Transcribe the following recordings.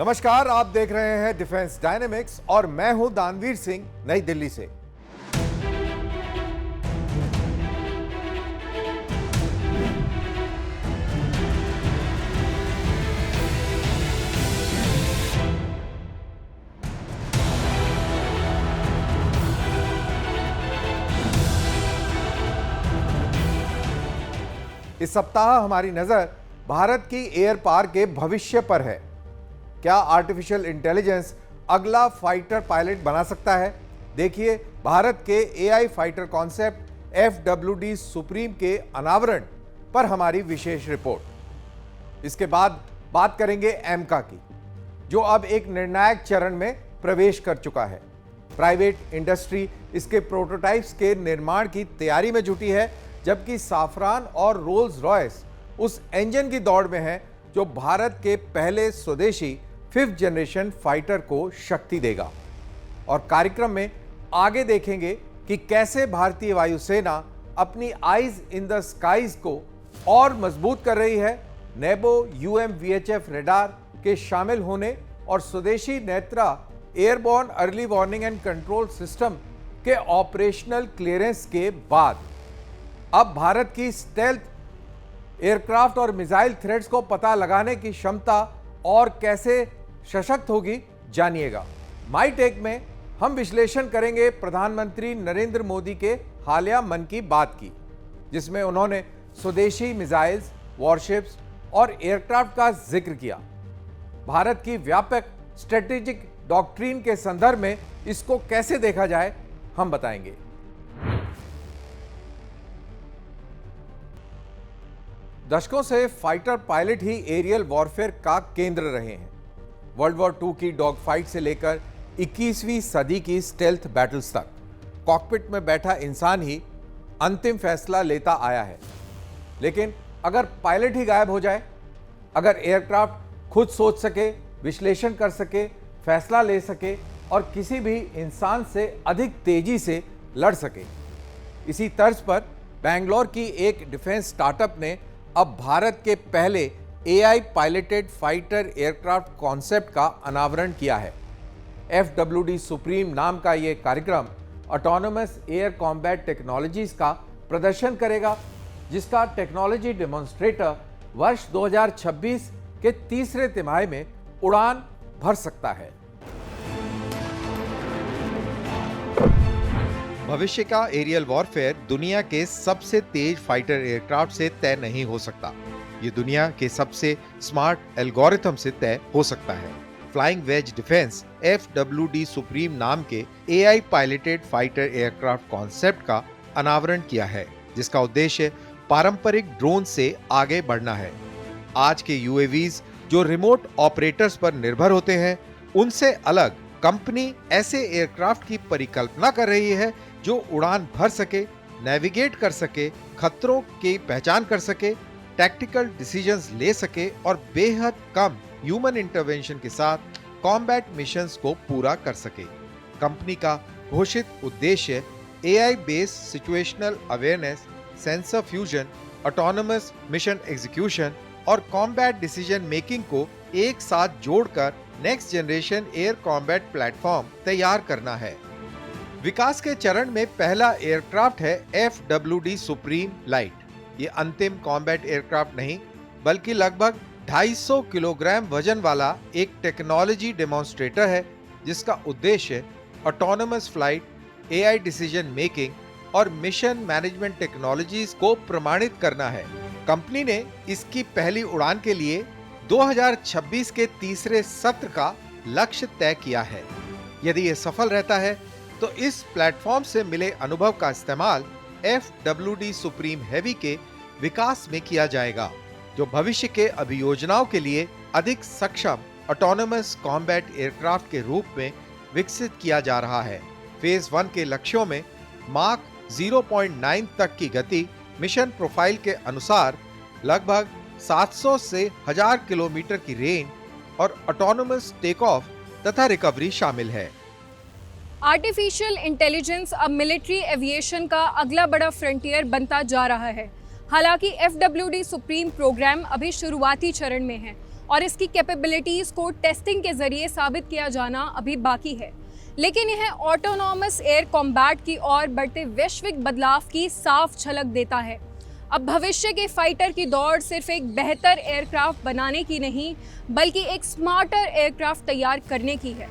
नमस्कार, आप देख रहे हैं डिफेंस डायनेमिक्स और मैं हूं दानवीर सिंह, नई दिल्ली से। इस सप्ताह हमारी नजर भारत की एयर पावर के भविष्य पर है। क्या आर्टिफिशियल इंटेलिजेंस अगला फाइटर पायलट बना सकता है? देखिए भारत के AI fighter concept FWD supreme के अनावरण पर हमारी विशेष रिपोर्ट। इसके बाद बात करेंगे एमका की, जो अब एक निर्णायक चरण में प्रवेश कर चुका है। प्राइवेट इंडस्ट्री इसके प्रोटोटाइप्स के निर्माण की तैयारी में जुटी है, जबकि साफरान और रोल्स रॉयस उस इंजन की दौड़ में है जो भारत के पहले स्वदेशी 5th जनरेशन फाइटर को शक्ति देगा। और कार्यक्रम में आगे देखेंगे कि कैसे भारतीय वायुसेना अपनी आइज इन द स्काइज को और मजबूत कर रही है। नेबो UMVHF रेडार के शामिल होने और स्वदेशी Netra airborne early warning and control system के ऑपरेशनल क्लियरेंस के बाद अब भारत की स्टेल्थ एयरक्राफ्ट और मिसाइल थ्रेट्स को पता लगाने की क्षमता और कैसे सशक्त होगी, जानिएगा। माई टेक में हम विश्लेषण करेंगे प्रधानमंत्री नरेंद्र मोदी के हालिया मन की बात की, जिसमें उन्होंने स्वदेशी मिसाइल्स, वॉरशिप्स और एयरक्राफ्ट का जिक्र किया। भारत की व्यापक स्ट्रेटेजिक डॉक्ट्रिन के संदर्भ में इसको कैसे देखा जाए, हम बताएंगे। दशकों से फाइटर पायलट ही एरियल वॉरफेयर का केंद्र रहे हैं। वर्ल्ड वॉर 2 की डॉग फाइट से लेकर 21वीं सदी की स्टेल्थ बैटल्स तक कॉकपिट में बैठा इंसान ही अंतिम फैसला लेता आया है। लेकिन अगर पायलट ही गायब हो जाए, अगर एयरक्राफ्ट खुद सोच सके, विश्लेषण कर सके, फैसला ले सके और किसी भी इंसान से अधिक तेजी से लड़ सके। इसी तर्ज पर बेंगलोर की एक डिफेंस स्टार्टअप ने अब भारत के पहले AI piloted fighter aircraft concept का अनावरण किया है। FWD सुप्रीम नाम का यह कार्यक्रम ऑटोनोमस एयर कॉम्बैट टेक्नोलॉजीज का प्रदर्शन करेगा, जिसका टेक्नोलॉजी डेमोन्स्ट्रेटर वर्ष 2026 के तीसरे तिमाही में उड़ान भर सकता है। भविष्य का एरियल वॉरफेयर दुनिया के सबसे तेज फाइटर एयरक्राफ्ट से तय नहीं हो सकता। ये दुनिया के सबसे स्मार्ट एल्गोरिथम से तय हो सकता है। Flying wedge defence FWD supreme नाम के AI piloted fighter aircraft concept का अनावरण किया है, जिसका उद्देश्य पारंपरिक ड्रोन से आगे बढ़ना है। आज के UAVs जो रिमोट ऑपरेटर्स पर निर्भर होते हैं, उनसे अलग कंपनी ऐसे एयरक्राफ्ट की परिकल्पना कर रही है जो उड़ान भर सके, नेविगेट कर सके, खतरों की पहचान कर सके, टैक्टिकल डिसीजंस ले सके और बेहद कम ह्यूमन इंटरवेंशन के साथ कॉम्बैट मिशंस को पूरा कर सके। कंपनी का घोषित उद्देश्य AI based situational awareness, sensor fusion, autonomous mission execution और कॉम्बैट डिसीजन मेकिंग को एक साथ जोड़कर next generation air combat platform तैयार करना है। विकास के चरण में पहला एयरक्राफ्ट है FWD सुप्रीम लाइट। ये अंतिम कॉम्बैट एयरक्राफ्ट नहीं, बल्कि लगभग 250 किलोग्राम वजन वाला एक टेक्नोलॉजी डेमोन्स्ट्रेटर है, जिसका उद्देश्य autonomous flight, AI decision making और मिशन मैनेजमेंट टेक्नोलॉजीज को प्रमाणित करना है। कंपनी ने इसकी पहली उड़ान के लिए 2026 के तीसरे सत्र का लक्ष्य तय किया है। यदि यह सफल रहता है तो इस प्लेटफॉर्म से मिले अनुभव का इस्तेमाल FWD सुप्रीम हैवी के विकास में किया जाएगा, जो भविष्य के अभियोजनाओं के लिए अधिक सक्षम ऑटोनोमस कॉम्बैट एयरक्राफ्ट के रूप में विकसित किया जा रहा है। फेज 1 के लक्ष्यों में माक 0.9 तक की गति, मिशन प्रोफाइल के अनुसार लगभग 700 से 1000 किलोमीटर की रेंज और ऑटोनोमस टेक ऑफ तथा रिकवरी शामिल है। आर्टिफिशियल इंटेलिजेंस अब मिलिट्री एविएशन का अगला बड़ा फ्रंटियर बनता जा रहा है। हालांकि FWD सुप्रीम प्रोग्राम अभी शुरुआती चरण में है और इसकी कैपेबिलिटीज़ को टेस्टिंग के ज़रिए साबित किया जाना अभी बाकी है। लेकिन यह ऑटोनॉमस एयर कॉम्बैट की ओर बढ़ते वैश्विक बदलाव की साफ झलक देता है। अब भविष्य के फाइटर की दौड़ सिर्फ एक बेहतर एयरक्राफ्ट बनाने की नहीं, बल्कि एक स्मार्टर एयरक्राफ्ट तैयार करने की है।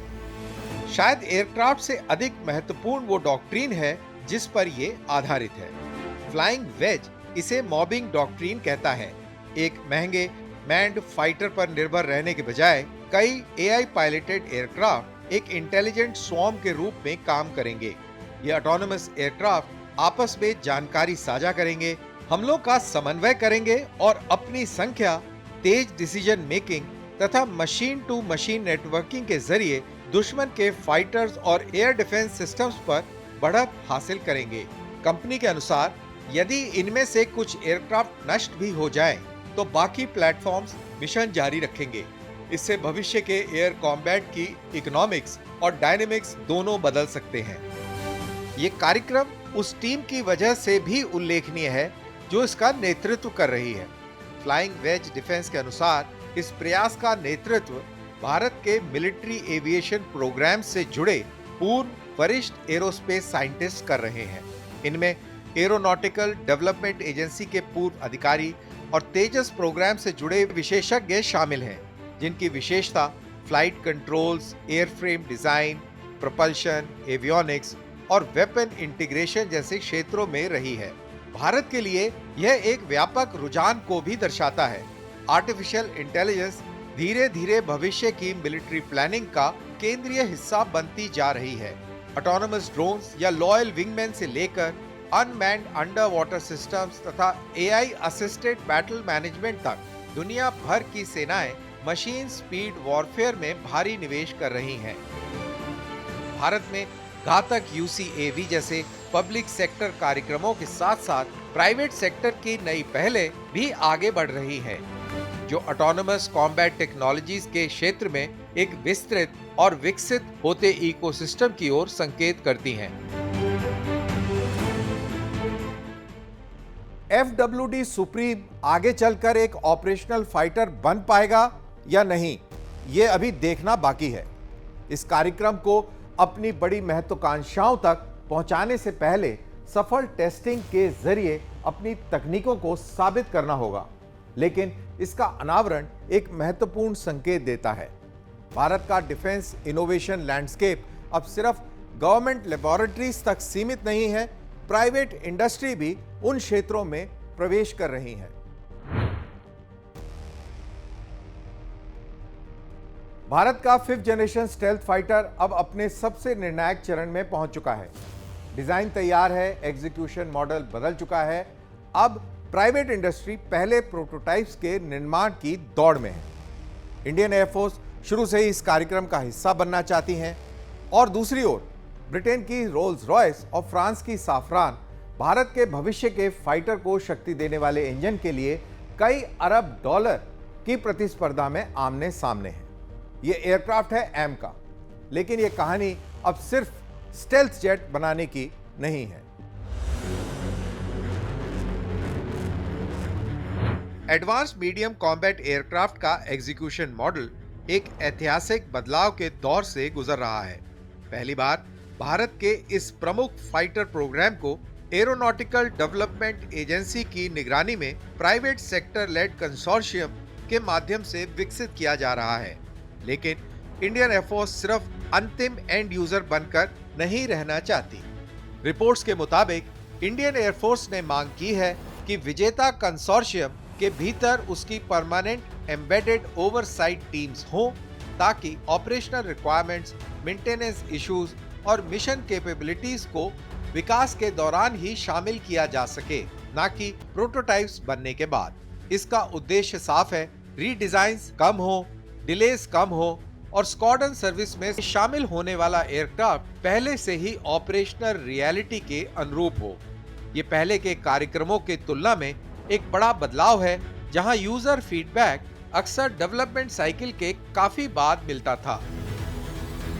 शायद एयरक्राफ्ट से अधिक महत्वपूर्ण वो डॉक्ट्रिन है जिस पर ये आधारित है। फ्लाइंग वेज इसे मॉबिंग डॉक्ट्रिन कहता है। एक महंगे मैन्ड फाइटर पर निर्भर रहने के बजाय कई एआई पायलटेड एयरक्राफ्ट एक इंटेलिजेंट स्वॉर्म के रूप में काम करेंगे। ये ऑटोनोमस एयरक्राफ्ट आपस में जानकारी साझा करेंगे, हमलों का समन्वय करेंगे और अपनी संख्या, तेज डिसीजन मेकिंग तथा मशीन टू मशीन नेटवर्किंग के जरिए दुश्मन के फाइटर्स और एयर डिफेंस सिस्टम्स पर बढ़त हासिल करेंगे। कंपनी के अनुसार यदि इनमें से कुछ एयरक्राफ्ट नष्ट भी हो जाएं, तो बाकी प्लेटफॉर्म्स मिशन जारी रखेंगे। इससे भविष्य के एयर कॉम्बैट की इकोनॉमिक्स और डायनेमिक्स दोनों बदल सकते हैं। ये कार्यक्रम उस टीम की वजह से भी उल्लेखनीय है जो इसका नेतृत्व कर रही है। फ्लाइंग वेज डिफेंस के अनुसार इस प्रयास का नेतृत्व भारत के मिलिट्री एविएशन प्रोग्राम से जुड़े पूर्व वरिष्ठ एरोस्पेस साइंटिस्ट कर रहे हैं। इनमें एरोनॉटिकल डेवलपमेंट एजेंसी के पूर्व अधिकारी और तेजस प्रोग्राम से जुड़े विशेषज्ञ शामिल हैं, जिनकी विशेषता flight controls, airframe design, propulsion, avionics और वेपन इंटीग्रेशन जैसे क्षेत्रों में रही है। भारत के लिए यह एक व्यापक रुझान को भी दर्शाता है। आर्टिफिशियल इंटेलिजेंस धीरे धीरे भविष्य की मिलिट्री प्लानिंग का केंद्रीय हिस्सा बनती जा रही है। ऑटोनोमस ड्रोन्स या लॉयल विंगमैन से लेकर अनमैन्ड अंडर वाटर सिस्टम्स तथा एआई असिस्टेड बैटल मैनेजमेंट तक दुनिया भर की सेनाएं मशीन स्पीड वॉरफेयर में भारी निवेश कर रही हैं। भारत में घातक यूसीएवी जैसे पब्लिक सेक्टर कार्यक्रमों के साथ साथ प्राइवेट सेक्टर की नई पहलें भी आगे बढ़ रही हैं, जो ऑटोनोमस कॉम्बैट टेक्नोलॉजीज के क्षेत्र में एक विस्तृत और विकसित होते इकोसिस्टम की ओर संकेत करती हैं। FWD सुप्रीम आगे चलकर एक ऑपरेशनल फाइटर बन पाएगा या नहीं, ये अभी देखना बाकी है। इस कार्यक्रम को अपनी बड़ी महत्वाकांक्षाओं तक पहुंचाने से पहले सफल टेस्टिंग के जरिए अपनी तकनीकों को साबित करना होगा। लेकिन इसका अनावरण एक महत्वपूर्ण संकेत देता है। भारत का डिफेंस इनोवेशन लैंडस्केप अब सिर्फ गवर्नमेंट लेबोरेटरीज तक सीमित नहीं है, प्राइवेट इंडस्ट्री भी उन क्षेत्रों में प्रवेश कर रही है। भारत का 5th जनरेशन स्टेल्थ फाइटर अब अपने सबसे निर्णायक चरण में पहुंच चुका है। डिजाइन तैयार है, एग्जीक्यूशन मॉडल बदल चुका है। अब प्राइवेट इंडस्ट्री पहले प्रोटोटाइप्स के निर्माण की दौड़ में है। इंडियन एयरफोर्स शुरू से ही इस कार्यक्रम का हिस्सा बनना चाहती हैं और दूसरी ओर ब्रिटेन की रोल्स रॉयस और फ्रांस की साफरान भारत के भविष्य के फाइटर को शक्ति देने वाले इंजन के लिए कई अरब डॉलर की प्रतिस्पर्धा में आमने सामने है। यह एयरक्राफ्ट है एम का, लेकिन यह कहानी अब सिर्फ स्टेल्थ जेट बनाने की नहीं है। एडवांस मीडियम कॉम्बैट एयरक्राफ्ट का एग्जीक्यूशन मॉडल एक ऐतिहासिक बदलाव के दौर से गुजर रहा है। पहली बार भारत के इस प्रमुख फाइटर प्रोग्राम को एरोनॉटिकल डेवलपमेंट एजेंसी की निगरानी में प्राइवेट सेक्टर लेड कंसोर्शियम के माध्यम से विकसित किया जा रहा है। लेकिन इंडियन एयरफोर्स सिर्फ अंतिम एंड यूजर बनकर नहीं रहना चाहती। रिपोर्ट्स के मुताबिक इंडियन एयरफोर्स ने मांग की है कि विजेता कंसोर्शियम के भीतर उसकी परमानेंट एम्बेडेड ओवरसाइट टीम्स हों, ताकि ऑपरेशनल रिक्वायरमेंट्स, मेंटेनेंस इश्यूज और मिशन कैपेबिलिटीज को विकास के दौरान ही शामिल किया जा सके, ना कि प्रोटोटाइप्स बनने के बाद। इसका उद्देश्य साफ है, रीडिजाइन्स कम हो, डिलेस कम हो और स्क्वाड्रन सर्विस में शामिल होने वाला एयरक्राफ्ट पहले से ही ऑपरेशनल रियलिटी के अनुरूप हो। ये पहले के कार्यक्रमों के तुलना में एक बड़ा बदलाव है, जहां यूजर फीडबैक अक्सर डेवलपमेंट साइकिल के काफी बाद मिलता था।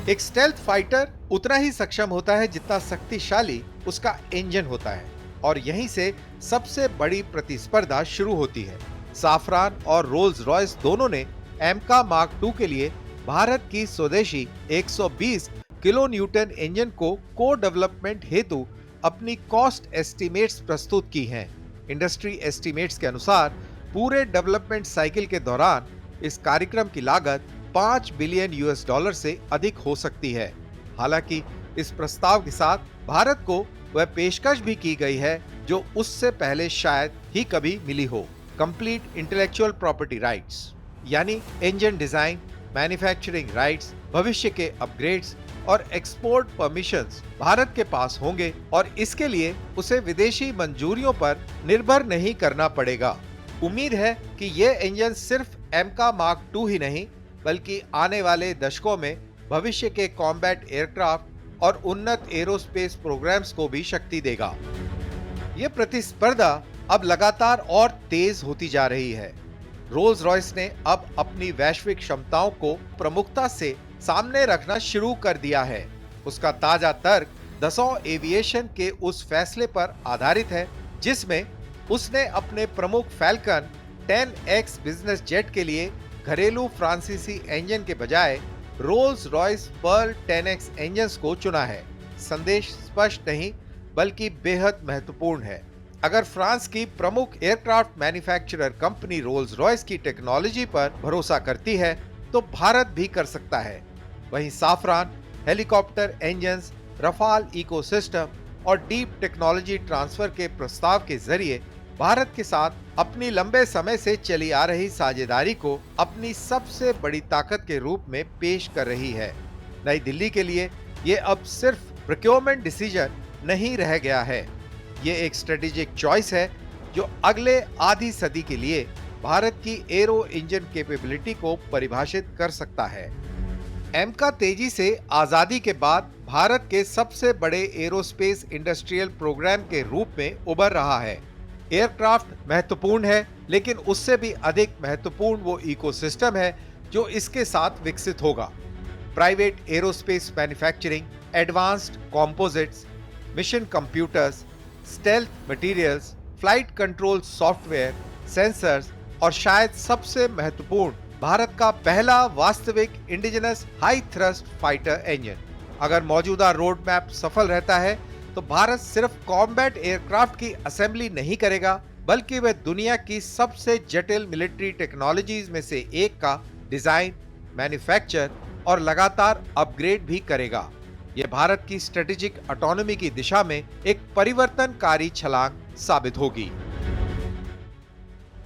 एक स्टेल्थ फाइटर उतना ही सक्षम होता है जितना शक्तिशाली उसका इंजन होता है, और यहीं से सबसे बड़ी प्रतिस्पर्धा शुरू होती है। साफरान और रोल्स रॉयस दोनों ने एमका मार्क 2 के लिए भारत की स्वदेशी 120 किलो न्यूटन इंजन को को डेवलपमेंट हेतु अपनी कॉस्ट एस्टीमेट्स प्रस्तुत की हैं। इंडस्ट्री एस्टीमेट्स के अनुसार पूरे डेवलपमेंट साइकिल के दौरान इस कार्यक्रम की लागत 5 बिलियन यूएस डॉलर से अधिक हो सकती है। हालांकि इस प्रस्ताव के साथ भारत को वह पेशकश भी की गई है जो उससे पहले शायद ही कभी मिली हो, कंप्लीट इंटेलेक्चुअल प्रॉपर्टी राइट्स, यानी इंजन डिजाइन, मैन्युफैक्चरिंग राइट्स, भविष्य के अपग्रेड्स और एक्सपोर्ट परमिशंस भारत के पास होंगे और इसके लिए उसे विदेशी मंजूरियों पर निर्भर नहीं करना पड़ेगा। उम्मीद है कि ये इंजन सिर्फ एमका मार्क 2 ही नहीं बल्कि आने वाले दशकों में भविष्य के कॉम्बैट एयरक्राफ्ट और उन्नत एरोस्पेस प्रोग्राम्स को भी शक्ति देगा। ये प्रतिस्पर्धा अब लगातार और तेज होती जा रही है। रोल्स रॉयस ने अब अपनी वैश्विक क्षमताओं को प्रमुखता से सामने रखना शुरू कर दिया है। उसका ताजा तर्क दसॉ एविएशन के उस फैसले पर आधारित है जिसमें उसने अपने प्रमुख फैल्कन 10X बिजनेस जेट के लिए घरेलू फ्रांसीसी इंजन के बजाय Rolls Royce Perl 10X engines को चुना है। संदेश स्पष्ट नहीं बल्कि बेहद महत्वपूर्ण है। अगर फ्रांस की प्रमुख aircraft manufacturer company Rolls Royce की टेक्नोलॉजी पर भरोसा करती है तो भारत भी कर सकता है। वहीं Safran helicopter engines, Rafale ecosystem और डीप टेक्नोलॉजी ट्रांसफर के प्रस्ताव के जरिए भारत के साथ अपनी लंबे समय से चली आ रही साझेदारी को अपनी सबसे बड़ी ताकत के रूप में पेश कर रही है। नई दिल्ली के लिए ये अब सिर्फ प्रोक्योरमेंट डिसीजन नहीं रह गया है, ये एक स्ट्रेटेजिक चॉइस है जो अगले आधी सदी के लिए भारत की एरो इंजन कैपेबिलिटी को परिभाषित कर सकता है। एमका तेजी से आजादी के बाद भारत के सबसे बड़े एरोस्पेस इंडस्ट्रियल प्रोग्राम के रूप में उभर रहा है। एयरक्राफ्ट महत्वपूर्ण है, लेकिन उससे भी अधिक महत्वपूर्ण वो इकोसिस्टम है जो इसके साथ विकसित होगा। Private aerospace manufacturing, advanced composites, mission computers, stealth materials, flight control software, sensors और शायद सबसे महत्वपूर्ण भारत का पहला वास्तविक indigenous high thrust fighter engine. अगर मौजूदा रोड मैप सफल रहता है तो भारत सिर्फ कॉम्बैट एयरक्राफ्ट की असेंबली नहीं करेगा बल्कि वह दुनिया की सबसे जटिल मिलिट्री टेक्नोलॉजीज में से एक का डिजाइन, मैन्युफैक्चर और लगातार अपग्रेड भी करेगा। यह भारत की स्ट्रेटेजिक ऑटोनॉमी की दिशा में एक परिवर्तनकारी छलांग साबित होगी।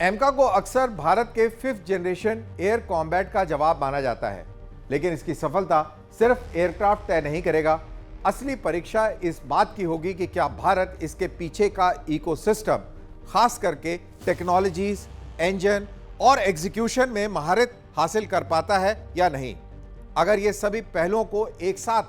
एमका को अक्सर भारत के 5th जनरेशन एयर कॉम्बैट का जवाब माना जाता है, लेकिन इसकी सफलता सिर्फ एयरक्राफ्ट तय नहीं करेगा। असली परीक्षा इस बात की होगी कि क्या भारत इसके पीछे का इकोसिस्टम, खास करके टेक्नोलॉजीज, इंजन और एग्जीक्यूशन में महारत हासिल कर पाता है या नहीं। अगर ये सभी पहलुओं को एक साथ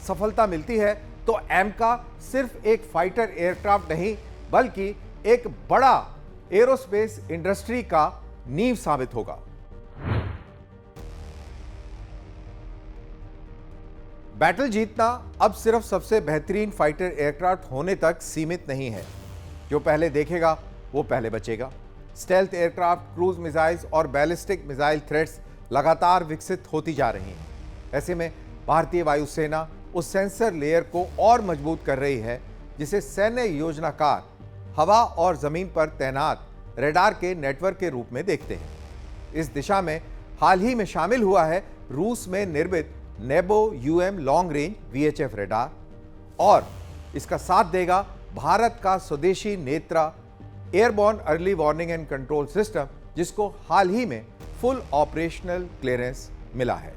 सफलता मिलती है तो एमका सिर्फ एक फाइटर एयरक्राफ्ट नहीं बल्कि एक बड़ा एरोस्पेस इंडस्ट्री का नींव साबित होगा। बैटल जीतना अब सिर्फ सबसे बेहतरीन फाइटर एयरक्राफ्ट होने तक सीमित नहीं है। जो पहले देखेगा वो पहले बचेगा। स्टेल्थ एयरक्राफ्ट, क्रूज मिसाइल्स और बैलिस्टिक मिसाइल थ्रेड्स लगातार विकसित होती जा रही हैं। ऐसे में भारतीय वायुसेना उस सेंसर लेयर को और मजबूत कर रही है जिसे सैन्य योजनाकार हवा और जमीन पर तैनात रडार के नेटवर्क के रूप में देखते हैं। इस दिशा में हाल ही में शामिल हुआ है रूस में निर्मित नेबो UM long range VHF radar और इसका साथ देगा भारत का स्वदेशी Netra airborne early warning and control system, जिसको हाल ही में फुल ऑपरेशनल क्लियरेंस मिला है।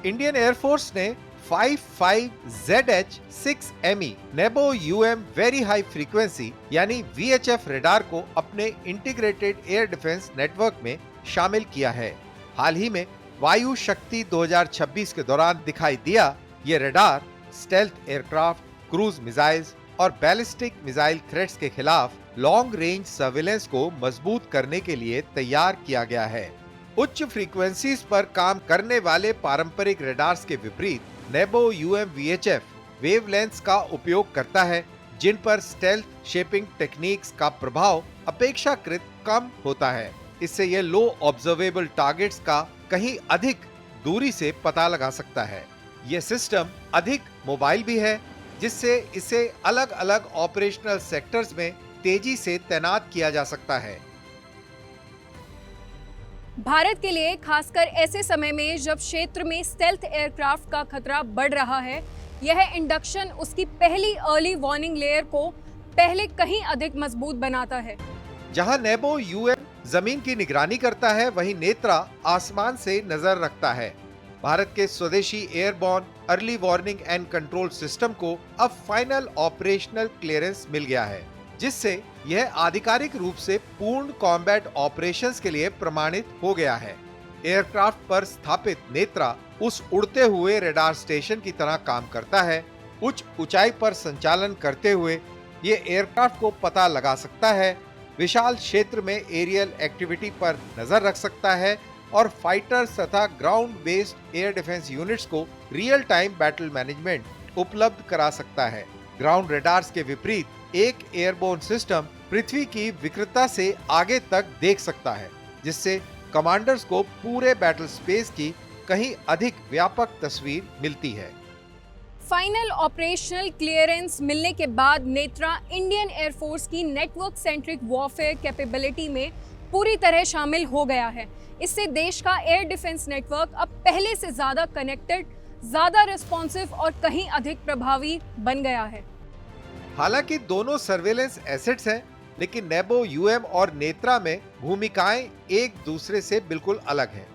इंडियन एयरफोर्स ने 55ZH-6ME नेबो यूएम वेरी हाई फ्रीक्वेंसी यानी VHF रडार को अपने इंटीग्रेटेड एयर डिफेंस नेटवर्क में शामिल किया है। हाल ही में वायु शक्ति 2026 के दौरान दिखाई दिया ये radar stealth aircraft, cruise missiles और बैलिस्टिक मिसाइल थ्रेट्स के खिलाफ लॉन्ग रेंज सर्विलेंस को मजबूत करने के लिए तैयार किया गया है। उच्च फ्रीक्वेंसीज पर काम करने वाले पारंपरिक रडार्स के विपरीत नेबो यूएम VHF वेवलेंथ्स का उपयोग करता है जिन पर स्टेल्थ शेपिंग टेक्निक्स का प्रभाव अपेक्षाकृत कम होता है। इससे यह लो ऑब्जर्वेबल टारगेट्स का कहीं अधिक दूरी से पता लगा सकता है। यह सिस्टम अधिक मोबाइल भी है, जिससे इसे अलग अलग ऑपरेशनल सेक्टर्स में तेजी से तैनात किया जा सकता है। भारत के लिए खासकर ऐसे समय में जब क्षेत्र में स्टेल्थ एयरक्राफ्ट का खतरा बढ़ रहा है, यह इंडक्शन उसकी पहली अर्ली वार्निंग लेयर को पहले कहीं अधिक मजबूत बनाता है। जहां नेबो यूएम जमीन की निगरानी करता है, वहीं नेत्रा आसमान से नजर रखता है। भारत के स्वदेशी airborne early warning and control system को अब फाइनल ऑपरेशनल क्लियरेंस मिल गया है, जिससे यह आधिकारिक रूप से पूर्ण कॉम्बैट ऑपरेशंस के लिए प्रमाणित हो गया है। एयरक्राफ्ट पर स्थापित नेत्रा उस उड़ते हुए रडार स्टेशन की तरह काम करता है। उच्च ऊंचाई पर संचालन करते हुए ये एयरक्राफ्ट को पता लगा सकता है, विशाल क्षेत्र में एरियल एक्टिविटी पर नजर रख सकता है और फाइटर्स तथा ground based air defence units को रियल टाइम बैटल मैनेजमेंट उपलब्ध करा सकता है। ग्राउंड रडार्स के विपरीत एक एयरबोर्न सिस्टम पृथ्वी की विकृतता से आगे तक देख सकता है, जिससे कमांडर्स को पूरे बैटल स्पेस की कहीं अधिक व्यापक तस्वीर मिलती है। फाइनल ऑपरेशनल क्लियरेंस मिलने के बाद नेत्रा इंडियन एयरफोर्स की नेटवर्क सेंट्रिक वॉरफेयर कैपेबिलिटी में पूरी तरह शामिल हो गया है। इससे देश का एयर डिफेंस नेटवर्क अब पहले से ज्यादा कनेक्टेड, ज्यादा रिस्पॉन्सिव और कहीं अधिक प्रभावी बन गया है। हालांकि दोनों सर्वेलेंस एसेट्स हैं, लेकिन नेबो यूएम और नेत्रा में भूमिकाएं एक दूसरे से बिल्कुल अलग हैं।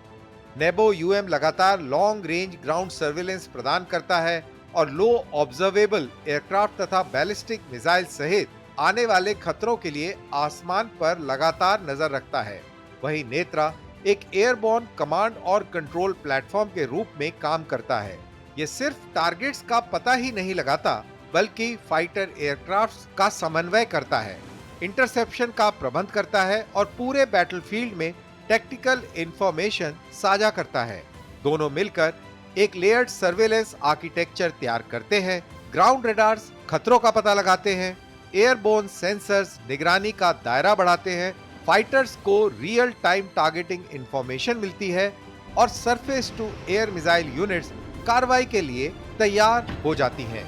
नेबो यूएम लगातार लॉन्ग रेंज ग्राउंड सर्वेलेंस प्रदान करता है और लो ऑब्जर्वेबल एयरक्राफ्ट तथा बैलिस्टिक मिसाइल सहित आने वाले खतरों के लिए आसमान पर लगातार नजर रखता है। वहीं नेत्रा एक एयरबॉर्न कमांड और कंट्रोल प्लेटफॉर्म के रूप में काम करता है। ये सिर्फ टारगेट्स का पता ही नहीं लगाता, बल्कि फाइटर एयरक्राफ्ट्स का समन्वय करता है, इंटरसेप्शन का प्रबंध करता है और पूरे बैटलफील्ड में टेक्निकल इंफॉर्मेशन साझा करता है। दोनों मिलकर एक लेयर्ड सर्वेलेंस आर्किटेक्चर तैयार करते हैं। ग्राउंड रडार्स खतरों का पता लगाते हैं, एयरबोर्न सेंसर्स निगरानी का दायरा बढ़ाते हैं, फाइटर्स को रियल टाइम टारगेटिंग इंफॉर्मेशन मिलती है और surface to air missile units कार्रवाई के लिए तैयार हो जाती हैं।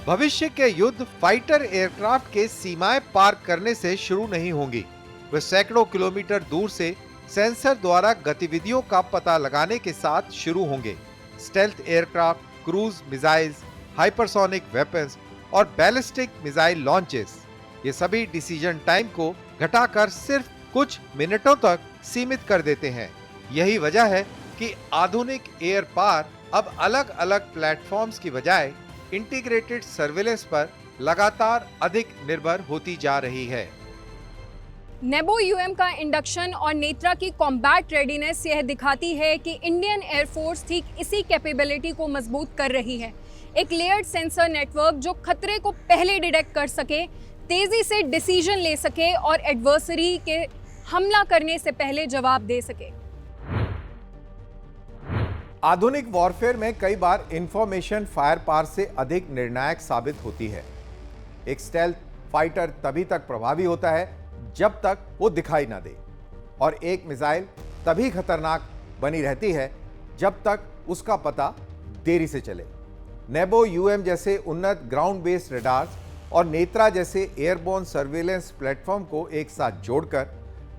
भविष्य के युद्ध फाइटर एयरक्राफ्ट के सीमाएं पार करने से शुरू नहीं होंगी। वे सैकड़ों किलोमीटर दूर से सेंसर द्वारा गतिविधियों का पता लगाने के साथ शुरू होंगे। Stealth aircraft, cruise missiles, hypersonic weapons और बैलिस्टिक मिसाइल लॉन्चेस, ये सभी डिसीजन टाइम को घटाकर सिर्फ कुछ मिनटों तक सीमित कर देते हैं। यही वजह है कि आधुनिक एयर पार अब अलग अलग प्लेटफॉर्म्स की बजाय इंटीग्रेटेड सर्वेलेंस पर लगातार अधिक निर्भर होती जा रही है। नेबो यूएम का इंडक्शन और नेत्रा की कॉम्बैट रेडीनेस यह दिखाती है कि इंडियन एयरफोर्स ठीक इसी कैपेबिलिटी को मजबूत कर रही है। एक लेयर्ड सेंसर नेटवर्क जो खतरे को पहले डिटेक्ट कर सके, तेजी से डिसीजन ले सके और एडवर्सरी के हमला करने से पहले जवाब दे सके। आधुनिक वॉरफेयर में कई बार इंफॉर्मेशन फायर पावर से अधिक निर्णायक साबित होती है। एक स्टेल्थ फाइटर तभी तक प्रभावी होता है जब तक वो दिखाई ना दे, और एक मिसाइल तभी खतरनाक बनी रहती है जब तक उसका पता देरी से चले। नेबो यूएम जैसे उन्नत ग्राउंड बेस्ड रडार्स और नेत्रा जैसे एयरबोर्न सर्वेलेंस प्लेटफॉर्म को एक साथ जोड़कर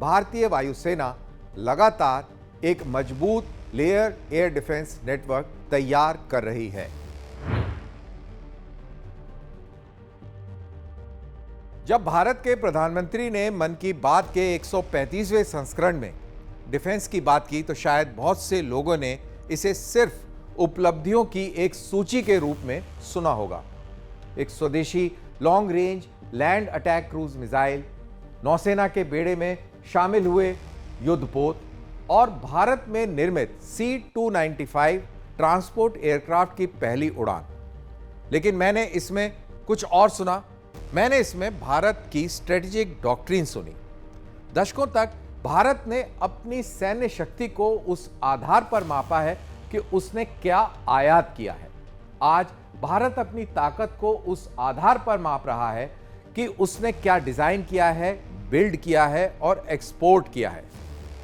भारतीय वायुसेना लगातार एक मजबूत लेयर एयर डिफेंस नेटवर्क तैयार कर रही है। जब भारत के प्रधानमंत्री ने मन की बात के 135वें संस्करण में डिफेंस की बात की, तो शायद बहुत से लोगों ने इसे सिर्फ उपलब्धियों की एक सूची के रूप में सुना होगा। एक स्वदेशी long range land attack cruise missile, नौसेना के बेड़े में शामिल हुए युद्धपोत और भारत में निर्मित C-295 ट्रांसपोर्ट एयरक्राफ्ट की पहली उड़ान। लेकिन मैंने इसमें कुछ और सुना। मैंने इसमें भारत की स्ट्रेटेजिक डॉक्ट्रिन सुनी। दशकों तक भारत ने अपनी सैन्य शक्ति को उस आधार पर मापा है कि उसने क्या आयात किया है। आज भारत अपनी ताकत को उस आधार पर माप रहा है कि उसने क्या डिजाइन किया है, बिल्ड किया है और एक्सपोर्ट किया है।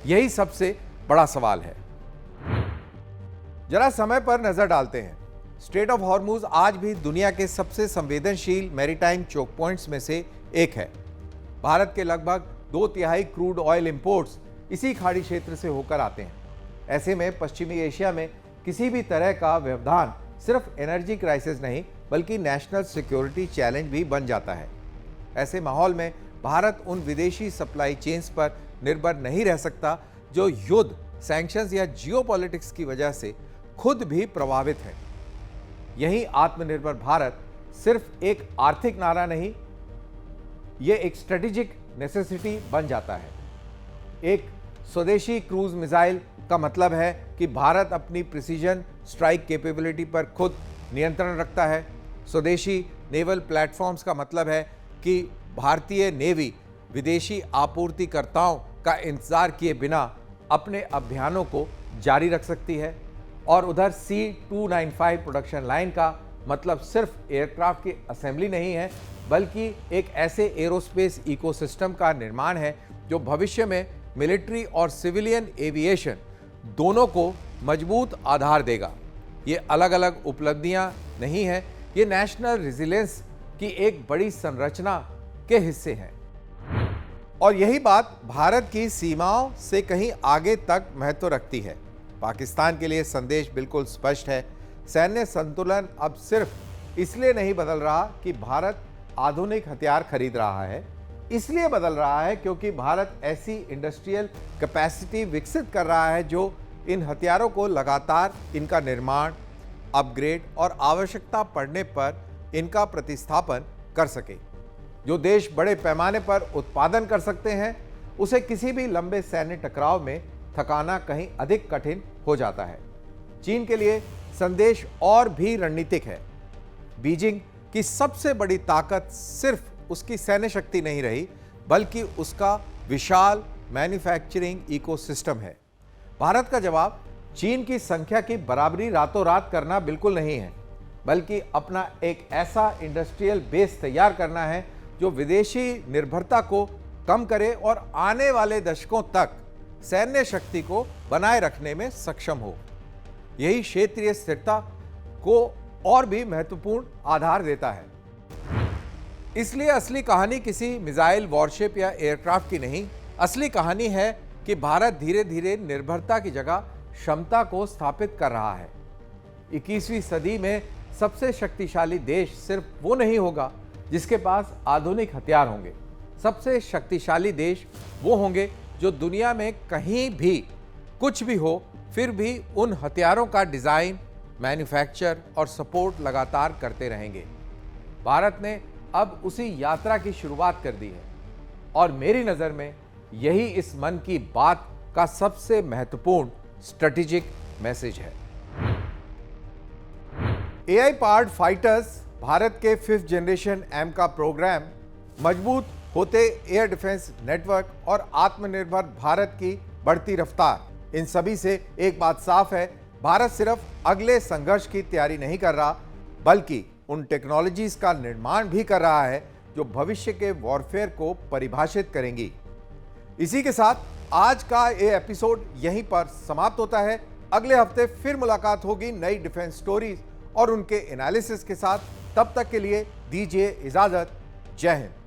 यही सबसे बड़ा सवाल है। जरा समय पर नजर डालते हैं। स्ट्रेट ऑफ हॉर्मुज आज भी दुनिया के सबसे संवेदनशील मैरीटाइम चोक पॉइंट्स में से एक है। भारत के लगभग 2/3 क्रूड ऑयल इंपोर्ट्स इसी खाड़ी क्षेत्र से होकर आते हैं। ऐसे में पश्चिमी एशिया में किसी भी तरह का व्यवधान सिर्फ एनर्जी क्राइसिस नहीं बल्कि नेशनल सिक्योरिटी चैलेंज भी बन जाता है। ऐसे माहौल में भारत उन विदेशी सप्लाई चेन्स पर निर्भर नहीं रह सकता जो युद्ध, सैंक्शंस या जियोपॉलिटिक्स की वजह से खुद भी प्रभावित है। यही आत्मनिर्भर भारत सिर्फ एक आर्थिक नारा नहीं, यह एक स्ट्रेटेजिक नेसेसिटी बन जाता है। एक स्वदेशी क्रूज मिसाइल का मतलब है कि भारत अपनी प्रिसीजन स्ट्राइक कैपेबिलिटी पर खुद नियंत्रण रखता है। स्वदेशी नेवल प्लेटफॉर्म्स का मतलब है कि भारतीय नेवी विदेशी आपूर्तिकर्ताओं का इंतजार किए बिना अपने अभियानों को जारी रख सकती है। और उधर C-295 प्रोडक्शन लाइन का मतलब सिर्फ एयरक्राफ्ट की असेंबली नहीं है बल्कि एक ऐसे एरोस्पेस इकोसिस्टम का निर्माण है जो भविष्य में मिलिट्री और सिविलियन एविएशन दोनों को मजबूत आधार देगा। ये अलग अलग उपलब्धियां नहीं हैं, ये नेशनल रेजिलियंस की एक बड़ी संरचना के हिस्से हैं। और यही बात भारत की सीमाओं से कहीं आगे तक महत्व रखती है। पाकिस्तान के लिए संदेश बिल्कुल स्पष्ट है। सैन्य संतुलन अब सिर्फ इसलिए नहीं बदल रहा कि भारत आधुनिक हथियार खरीद रहा है, इसलिए बदल रहा है क्योंकि भारत ऐसी इंडस्ट्रियल कैपेसिटी विकसित कर रहा है जो इन हथियारों को लगातार इनका निर्माण, अपग्रेड और आवश्यकता पड़ने पर इनका प्रतिस्थापन कर सके। जो देश बड़े पैमाने पर उत्पादन कर सकते हैं उसे किसी भी लंबे सैन्य टकराव में थकाना कहीं अधिक कठिन हो जाता है। चीन के लिए संदेश और भी रणनीतिक है। बीजिंग की सबसे बड़ी ताकत सिर्फ उसकी सैन्य शक्ति नहीं रही बल्कि उसका विशाल मैन्युफैक्चरिंग इकोसिस्टम है। भारत का जवाब चीन की संख्या की बराबरी रातों रात करना बिल्कुल नहीं है बल्कि अपना एक ऐसा इंडस्ट्रियल बेस तैयार करना है जो विदेशी निर्भरता को कम करे और आने वाले दशकों तक सैन्य शक्ति को बनाए रखने में सक्षम हो। यही क्षेत्रीय स्थिरता को और भी महत्वपूर्ण आधार देता है। इसलिए असली कहानी किसी मिसाइल, वॉरशिप या एयरक्राफ्ट की नहीं, असली कहानी है कि भारत धीरे धीरे निर्भरता की जगह क्षमता को स्थापित कर रहा है। 21वीं सदी में सबसे शक्तिशाली देश सिर्फ वो नहीं होगा जिसके पास आधुनिक हथियार होंगे। सबसे शक्तिशाली देश वो होंगे जो दुनिया में कहीं भी कुछ भी हो फिर भी उन हथियारों का डिजाइन, मैन्युफैक्चर और सपोर्ट लगातार करते रहेंगे। भारत ने अब उसी यात्रा की शुरुआत कर दी है और मेरी नज़र में यही इस मन की बात का सबसे महत्वपूर्ण स्ट्रेटेजिक मैसेज है। AI पावर्ड फाइटर्स भारत के 5th जनरेशन AMCA प्रोग्राम, मजबूत होते एयर डिफेंस नेटवर्क और आत्मनिर्भर भारत की बढ़ती रफ्तार, इन सभी से एक बात साफ है, भारत सिर्फ अगले संघर्ष की तैयारी नहीं कर रहा बल्कि उन टेक्नोलॉजीज का निर्माण भी कर रहा है जो भविष्य के वॉरफेयर को परिभाषित करेंगी। इसी के साथ आज का ये एपिसोड यहीं पर समाप्त होता है। अगले हफ्ते फिर मुलाकात होगी नई डिफेंस स्टोरीज और उनके एनालिसिस के साथ। तब तक के लिए दीजिए इजाजत। जय हिंद।